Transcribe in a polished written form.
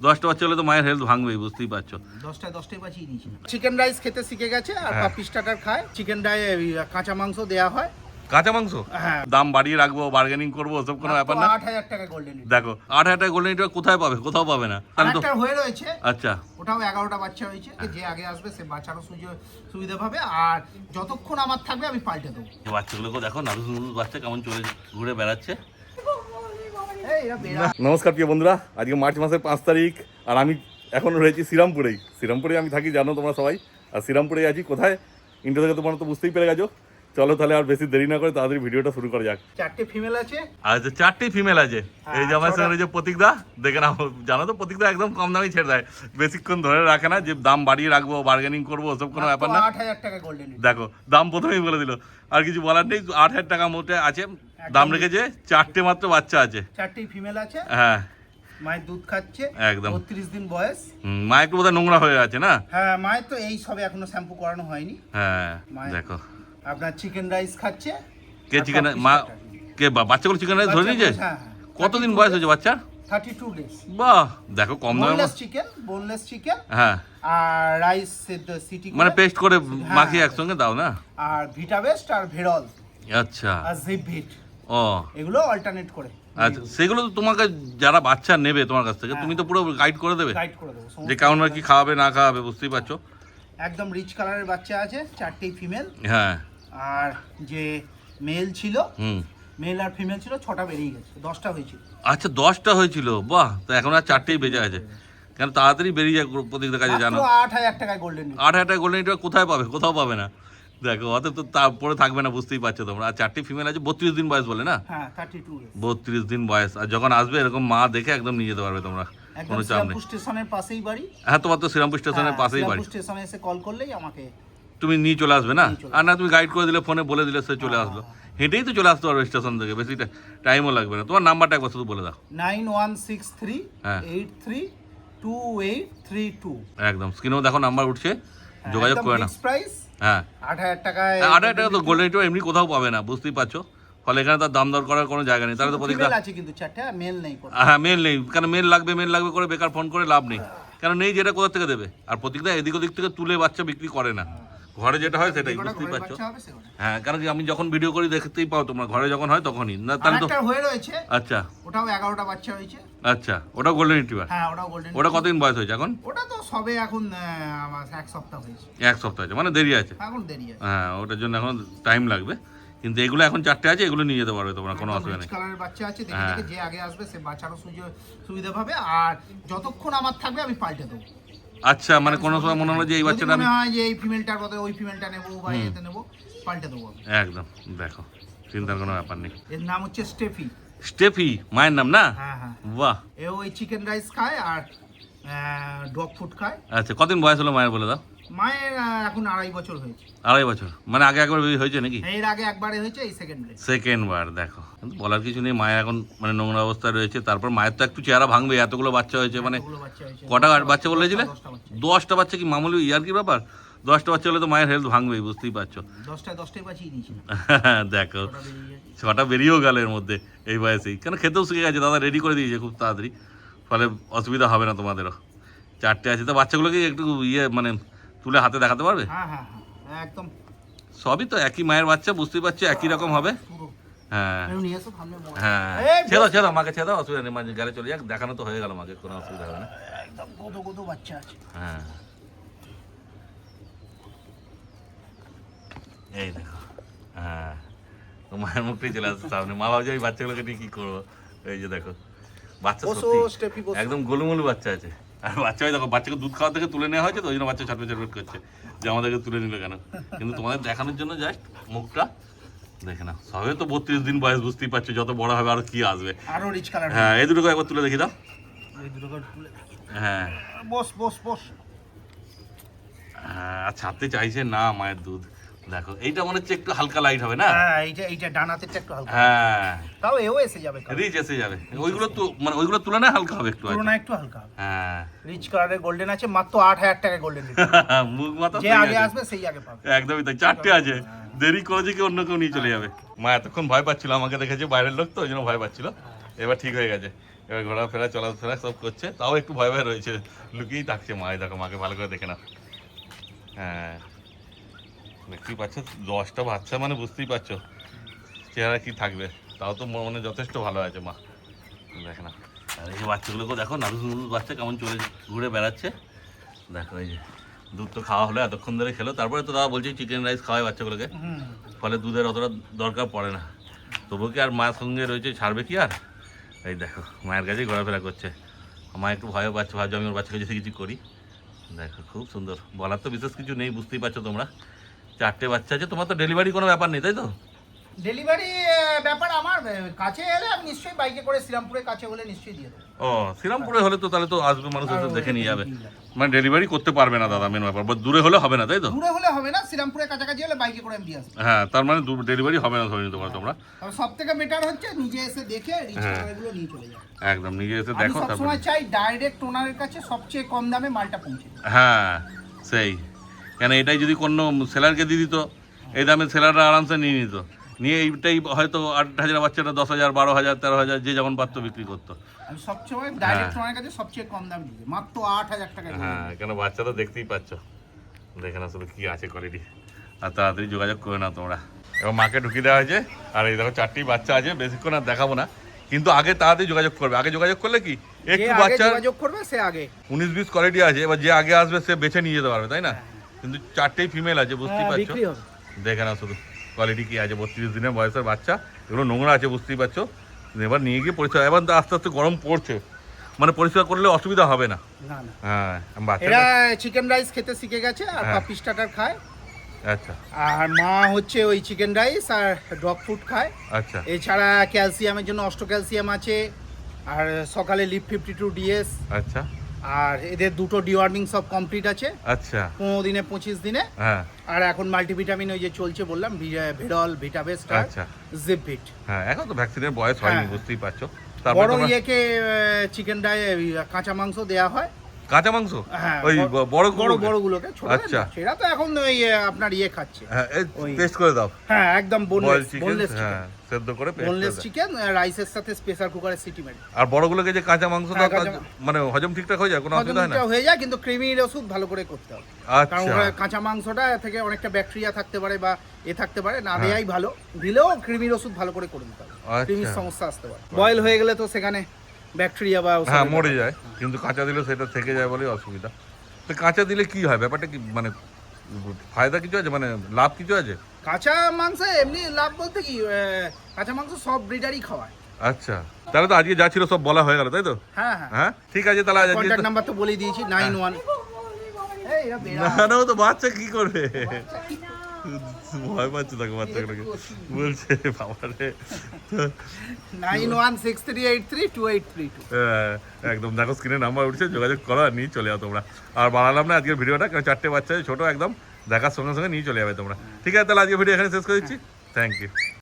10টা বাচ্চা হলে তো মায়ের হেলথ ভাঙবেই, বুঝতেই পারছো। 10টায় বাঁচিয়ে দিয়েছি। চিকেন রাইস খেতে শিখে গেছে আর পাপি স্টার্টার খায়। চিকেন কাঁচা মাংস দেওয়া হয়। কাঁচা মাংস হ্যাঁ, দাম বাড়িয়ে রাখবো, বার্গেনিং করবো, ওসব কোনো ব্যাপার না। 8000 টাকা গোল্ডেন। দেখো 8000 টাকা গোল্ডেন রিট্রিভার কোথায় পাবে? কোথাও পাবে না। একটা হয়ে রয়েছে, আচ্ছা, ওটাও 11টা বাচ্চা হয়েছে। যে আগে আসবে সে বাচ্চারও সুবিধা পাবে, আর যতক্ষণ আমার থাকবে আমি পাল্টে দেবো। বাচ্চাগুলোকে দেখো, নাদুস নুদুস বাচ্চা কেমন চলে ঘুরে বেড়াচ্ছে। এরা বেড়া। নমস্কার প্রিয় বন্ধুরা, আজকে মার্চ মাসের 5 তারিখ আর আমি এখন রয়েছি শ্রীরামপুরেই। শ্রীরামপুরে আমি থাকি, জানো তোমরা সবাই। আর শ্রীরামপুরেই আছি কোথায়, ইন্টার থেকে তোমরা তো বুঝতেই পেরে গেছো। চলো তাহলে আর বেশি দেরি না করে তাড়াতাড়ি ভিডিওটা শুরু করা যাক। 4টে ফিমেল আছে। আচ্ছা, 4টি ফিমেল আছে। এই যে আমার সঙ্গে যে প্রতীকদা, দেখে নাও, জানো তো প্রতীকদা একদম কম দামে ছেড়ে দেয়, বেশিক্ষণ ধরে রাখে না, যে দাম বাড়িয়ে রাখবো, বার্গেনিং করবো, ওসব কোনো ব্যাপার না। 8000 টাকা গোল্ডেন। দেখো দাম প্রথমেই বলে দিল, আর কিছু বলার নেই। 8000 টাকা মতো আছে দাম রেখেছে। 4টে মাত্র বাচ্চা আছে, 4টি ফিমেল আছে। হ্যাঁ, মায়ের দুধ খাচ্ছে একদম 32 দিন বয়স। মা একটু বোধহয় নোংরা হয়ে আছে না? হ্যাঁ, মায়ের তো এই সবে এখনো শ্যাম্পু করানো হয়নি। হ্যাঁ দেখো, আপনার চিকেন রাইস খাচ্ছে। কে চিকেন মা? কে বাচ্চাগুলো চিকেন রাইস ধরে নিয়েছে? হ্যাঁ, কতদিন বয়স হয়েছে বাচ্চার? 32 ডেজ। বাহ, দেখো কম দামে। Boneless chicken. হ্যাঁ, আর রাইস সিটি মানে পেস্ট করে মাখিয়ে একসঙ্গে দাও না? আর ভিটাবেস্ট আর ভেরল। আচ্ছা, আর জিপভিট, ও এগুলো অল্টারনেট করে। আচ্ছা, সেগুলো তো তোমাকে যারা বাচ্চা নেবে তোমার কাছ থেকে, তুমি তো পুরো গাইড করে দেবে গাইড করে দেবো যে কেমন আর কি খাওয়াবে না খাওয়াবে, বুঝতেই পারছো। একদম রিচ কালারের বাচ্চা আছে, 4টি ফিমেল। হ্যাঁ, আর যে মেল ছিল, হুম, মেল আর ফিমেল ছিল, 6টা বেরিয়ে গেছে, 10টা হয়েছিল। আচ্ছা 10টা হয়েছিল, বাহ। তো এখন আর 4টেই বেজে আছে, কেন তাড়াতাড়ি বেরিয়ে যায় প্রত্যেকটা কাজে, জানো। 8000 টাকা গোল্ডেন। 8000 টাকা গোল্ডেন রিট্রিভার কোথায় পাবে? কোথাও পাবে না। দেখো অত তো তারপরে থাকবে না, বুঝতেই পারছো তোমরা। আর 4টি ফিমেল আছে, 32 দিন বয়স বলে না? হ্যাঁ, 32 ডেজ। 32 দিন বয়স। আর যখন আসবে এরকম মা দেখে একদম নিয়ে যেতে পারবে তোমরা, কোনো চাপ নেই। শ্রীরামপুর স্টেশনের পাশেই বাড়ি। হ্যাঁ, তোমার তো শ্রীরামপুর স্টেশনের পাশেই বাড়ি। শ্রীরামপুর স্টেশনে এসে কল করলেই আমাকে তুমি নিয়ে চলে আসবে না? আর না তুমি গাইড করে দিলে, ফোনে বলে দিলে, সে চলে আসলো। হেঁটেই তো চলে আসতে পারবে স্টেশন থেকে, বেশি টাইমও লাগবে না। তোমার নাম্বারটা একবার শুধু বলে দাও। 9163 হ্যাঁ। 832832। একদম স্ক্রিনেও দেখো নাম্বার উঠছে, যোগাযোগ করে নাও। প্রাইস হ্যাঁ, 8000 টাকায়। 8000 টাকা তো গোল্ডেন রিট্রিভার এমনি কোথাও পাবে না, বুঝতেই পারছো। ফলে এখানে তার দাম দর করার কোনো জায়গা নেই। তাহলে তো প্রত্যেকটা ফিমেল আছে কিন্তু 4টা, মেল নেই কোনো। হ্যাঁ, মেল নেই, কারণ মেল লাগবে করে বেকার ফোন করে লাভ নেই, কারণ নেই যেটা কোথা থেকে দেবে। আর প্রত্যেকটা এদিক ওদিক থেকে তুলে বাচ্চা বিক্রি করে না, ঘরে যেটা হয় সেটাই, বুঝতেই পারছো। হ্যাঁ, কারণ কি আমি যখন ভিডিও করি দেখতেই পাও তোমরা, ঘরে যখন হয় তখনই না। তাহলে তো একটা হয়ে রয়েছে। আচ্ছা, ওটাও 11টা বাচ্চা হয়েছে। আচ্ছা, ওটা গোল্ডেন রিট্রিভার। হ্যাঁ, ওটাও গোল্ডেন। ওটা কতদিন বয়স হয়েছে এখন? ওটা তো সবে এখন আমার 1 সপ্তাহ হয়েছে। 1 সপ্তাহ আছে, মানে দেরি আছে। এখন দেরি আছে। হ্যাঁ, ওটার জন্য এখন টাইম লাগবে, কিন্তু এগুলো এখন 4টে আছে, এগুলো নিয়ে যেতে পারবে তোমরা, কোনো অসুবিধা নেই। কালারের বাচ্চা আছে, দেখে দেখে যে আগে আসবে সে বাচ্চারও সুবিধা পাবে, আর যতক্ষণ আমার থাকবে আমি পাল্টে দেবো। আচ্ছা, মানে কোনো সময় মনে হলো যে এই বাচ্চাটা আমি, হয় যে এই ফিমেলটার বদলে ওই ফিমেলটা নেবো বা এতে নেবো, পাল্টে দেবো আমি। একদম দেখো, চিন্তার কোনো ব্যাপার নেই। এর নাম হচ্ছে স্টেফি। স্টেফি মায়ের নাম না? হ্যাঁ হ্যাঁ, বাহ। এ ওই চিকেন রাইস খায় আর ডগ ফুড খায়। আচ্ছা, কতদিন বয়স হলো মায়ের বলে দাও? মায়ের এখন 2.5 বছর হয়েছে। 2.5 বছর, মানে আগে একবার বেবি হয়েছে নাকি? এর আগে একবারে হয়েছে, এই সেকেন্ড বার। দেখো, কিন্তু বলার কিছু নেই, মায়ের এখন মানে নোংরা অবস্থায় রয়েছে। তারপর মায়ের তো একটু চেহারা ভাঙবে, এতগুলো বাচ্চা হয়েছে। মানে কটা বাচ্চা বলেছিলে? 10টা বাচ্চা। কি মামুলি ইয়ার কি ব্যাপার? 10টা বাচ্চা হলে তো মায়ের হেলথ ভাঙবেই, বুঝতেই পারছো। 10টায় বাঁচিয়ে দিয়েছি। দেখো 6টা বেরিয়েও গেল এর মধ্যে এই বয়সেই, কেন খেতেও শিখে গেছে, দাদা রেডি করে দিয়েছে খুব তাড়াতাড়ি, ফলে অসুবিধা হবে না তোমাদেরও। 4টে আছে তো, বাচ্চাগুলোকে একটু মানে তুলে হাতে দেখাতে পারবে? হ্যাঁ হ্যাঁ হ্যাঁ, একদম সবই তো একই মায়ের বাচ্চা, বুঝতেই পারছি, একই রকম হবে। হ্যাঁ হ্যাঁ, ছেদো মাকে, ছেদো, অসুবিধা নেই, মাঝে গেলে চলে যাক, দেখানো তো হয়ে গেল মাকে, কোনো অসুবিধা হবে না। একদম গোদো বাচ্চা আছে। হ্যাঁ, এই দেখো, হ্যাঁ, তো মায়ের মুখটাই চলে আসছে সামনে। মা ভাবছে ওই বাচ্চাগুলোকে নিয়ে কি করবো। এই যে দেখো বাচ্চা, সত্যি একদম গোলুমলু বাচ্চা আছে। আর বাচ্চা দেখো, বাচ্চাকে দুধ খাওয়া থেকে তুলে নেওয়া হয়েছে, তো ওই জন্য বাচ্চা ছটফট ছটফট করছে যে আমাদেরকে তুলে নিল কেন। কিন্তু তোমাদের দেখানোর জন্য জাস্ট মুখটা দেখে না। সবে তো 32 দিন বয়স, বুঝতেই পারছো, যত বড় হবে আরো কি আসবে। আরো রিচ কালার। হ্যাঁ, এই দুটোকে একবার তুলে দেখি দাও। এই দুটোকে তুলে। হ্যাঁ, বস। হ্যাঁ, আর ছাড়তে চাইছে না মায়ের দুধ। দেখো এইটা মনে হচ্ছে একটু হালকা লাইট হবে না? হ্যাঁ, এইটা ডানাতেরটা একটু হালকা। হ্যাঁ, তাও এও এসে যাবে, রিচ এসে যাবে। ওইগুলো তো মানে ওইগুলো তুলনায় হালকা হবে একটু, তুলনায় একটু হালকা। হ্যাঁ, রিচ কালারের গোল্ডেন আছে, মাত্র 8000 টাকা গোল্ডেন। মুখ মাথা যে আগে আসবে সেই আগে পাবে। একদমই তাই, 4টে আছে, দেরি করে যে কি অন্য কেউ নিয়ে চলে যাবে। মা এতক্ষণ ভয় পাচ্ছিল, আমাকে দেখেছে বাইরের লোক তো, ওই জন্য ভয় পাচ্ছিল। এবার ঠিক হয়ে গেছে। এবার ঘোরাফেরা চলাফেরা সব করছে, তাও একটু ভয় ভয় রয়েছে, লুকিয়েই থাকছে মা। এই দেখো মাকে ভালো করে দেখে না। হ্যাঁ দেখতেই পাচ্ছ 10টা বাচ্চা, মানে বুঝতেই পারছো চেহারা কি থাকবে। তাও তো মনে যথেষ্ট ভালো আছে মা, দেখে না। আর এই যে বাচ্চাগুলোকে দেখো, নাদুস নুদুস বাচ্চা কেমন চলে ঘুরে বেড়াচ্ছে। দেখো এই যে দুধ তো খাওয়া হলো, এতক্ষণ ধরে খেলো, তারপরে তো দাদা বলছি চিকেন রাইস খাওয়ায় বাচ্চাগুলোকে, ফলে দুধের অতটা দরকার পড়ে না। তবু কি আর মায়ের সঙ্গে রয়েছে, ছাড়বে কি আর। এই দেখো মায়ের কাছেই ঘোরাফেরা করছে। মা একটু ভয়ও পাচ্ছে, ভাবছো আমি ওর বাচ্চাকে যদি কিছু করি। দেখো খুব সুন্দর, বলার তো বিশেষ কিছু নেই, বুঝতেই পারছো তোমরা। 4টে বাচ্চা আছে। তোমার তো ডেলিভারি কোনো ব্যাপার নেই তাই তো? ডেলিভারি ব্যাপার আমার কাছে এলে আমি নিশ্চয়ই বাইকে করে শ্রীরামপুরের কাছে হলে নিশ্চয়ই দিয়ে দেবো। ও শ্রীরামপুরে হলে তো তাহলে তো আসবে মানুষ, এসে দেখে নিয়ে যাবে। মানে ডেলিভারি করতে পারবে না দাদা, মেন ব্যাপার। দূরে হলে হবে না তাই তো? দূরে হলে হবে না, শ্রীরামপুরের কাছাকাছি হলে বাইকে করে আমি দিয়ে আসবো। হ্যাঁ তার মানে ডেলিভারি হবে না ধরে নিতে পারো তোমরা। তবে সব থেকে বেটার হচ্ছে নিজে এসে দেখে রিচার্জগুলো নিয়ে চলে যায়। একদম নিজে এসে আমি দেখো তারপর। সবসময় চাই ডাইরেক্ট ওনারের কাছে সবচেয়ে কম দামে মালটা পৌঁছে। হ্যাঁ সেই, কেন এটাই যদি কোনো সেলারকে দিয়ে দিত, এই দামে সেলাররা আরামসে নিয়ে নিত, নিয়ে এইটাই হয়তো 8,000 বাচ্চাটা 10,000, 12,000, 13,000 যে যেমন পারতো বিক্রি করতো। আমি সবসময় ডাইরেক্ট ওনার কাছে সবচেয়ে কম দাম দিই, মাত্র 8,000 টাকা। হ্যাঁ কেন বাচ্চা তো দেখতেই পাচ্ছ, দেখে না শুধু কি আছে কোয়ালিটি। আর তাড়াতাড়ি যোগাযোগ করে নাও তোমরা। এবার মাকে ঢুকিয়ে দেওয়া হয়েছে, আর এই দেখো 4টি বাচ্চা আছে, বেশিক্ষণ আর দেখাবো না, কিন্তু আগে তাড়াতাড়ি যোগাযোগ করবে। আগে যোগাযোগ করলে কি একটু বাচ্চা যোগাযোগ করবে সে আগে 19-20 কোয়ালিটি আছে, এবার যে আগে আসবে সে বেছে নিয়ে যেতে পারবে তাই না? কিন্তু 4টেই ফিমেল আছে, বুঝতেই পারছো। বিক্রি হবে। দেখে না শুধু কোয়ালিটি কি আছে। 32 দিনের বয়সের বাচ্চা, এগুলো নোংরা আছে বুঝতেই পারছো। এবার নিয়ে গিয়ে পরিষ্কার, এবার তো আস্তে আস্তে গরম পড়ছে, মানে পরিষ্কার করলে অসুবিধা হবে না। না না, হ্যাঁ বাচ্চা এরা চিকেন রাইস খেতে শিখে গেছে আর হ্যাঁ। পাপি স্টার্টার খায়। আচ্ছা আর মা হচ্ছে ওই চিকেন রাইস আর ডগ ফুড খায়। আচ্ছা এছাড়া ক্যালসিয়ামের জন্য অষ্ট ক্যালসিয়াম আছে, আর সকালে লিভ 52 ডিএস, আচ্ছা আর এদের দুটো ডিওয়ার্মিং সব কমপ্লিট আছে আচ্ছা 15 দিনে 25 দিনে। হ্যাঁ আর এখন মাল্টিভিটামিন ওই যে চলছে বললাম, ভিডল, ভিটাবেস্ট আর আচ্ছা জিপভিট। হ্যাঁ এখন তো ভ্যাকসিনের বয়স হয়নি, হ্যাঁ। বুঝতেই পারছো। বড় তারপরে তোমরা ইয়েকে চিকেন কাঁচা মাংস দেয়া হয়। কাঁচা মাংস হ্যাঁ, ওই বড় বড়গুলোকে, ছোট আচ্ছা। সেটা তো এখন ওই আপনার ইয়ে খাচ্ছে। হ্যাঁ ওই- টেস্ট করে দাও। হ্যাঁ একদম বয়েল বোনলেস চিকেন, হ্যাঁ চিকেন, সেদ্ধ করে পেস্ট বোনলেস করে দাও। চিকেন রাইসের সাথে প্রেসার কুকারে সিটি মেরে। আর বড়গুলোকে যে কাঁচা মাংস দাও, হ্যাঁ, কাঁচা- মানে হজম ঠিকঠাক হয়ে যায়, কোনো অসুবিধা হয় না? হজমটা হয়ে যায়, কিন্তু ক্রিমির ওষুধ ভালো করে করতে হবে। কারণ আচ্ছা ওখানে কাঁচা মাংসটা থেকে অনেকটা ব্যাকটেরিয়া থাকতে পারে বা থাকতে পারে, না হ্যাঁ। দেয়াই ভালো। দিলেও ক্রিমির ওষুধ ভালো করে করে দিতে হবে, আচ্ছা। ক্রিমির সমস্যা আসতে পারে। বয়েল হয়ে গেলে তো সেখানে ব্যাকটেরিয়া বা হ্যাঁ মরে যায়, কিন্তু কাঁচা দিলে সেটা থেকে যায় বলেই অসুবিধা। তো কাঁচা দিলে কি হয়, ব্যাপারটা কি, মানে ফায়দা কিছু আছে, মানে লাভ কিছু আছে? কাঁচা মাংসে এমনি লাভ বলতে কি, কাঁচা মাংস সব ব্রিডারই খাওয়ায়। আচ্ছা তাহলে তো আজকে যা ছিল সব বলা হয়ে গেল তাই তো? হ্যাঁ হ্যাঁ, হ্যাঁ ঠিক আছে তাহলে আজকে কন্ট্যাক্ট নাম্বার তো বলেই দিয়েছি 91। এই এরা বেড়া। না না ও তো বাচ্চা কি করবে, ভয় পাচ্ছে তাকে বাচ্চাগুলোকে, বলছে বাবারে। 9163832832। একদম দেখো স্ক্রিনে নাম্বার উঠছে, যোগাযোগ করো আর নিয়ে চলে যাও তোমরা। আর বানালাম না আজকের ভিডিওটা, কারণ 4টে বাচ্চা ছোট, একদম দেখার সঙ্গে সঙ্গে নিয়ে চলে যাবে তোমরা। ঠিক আছে তাহলে আজকে ভিডিও এখানে শেষ করে দিচ্ছি। Thank you.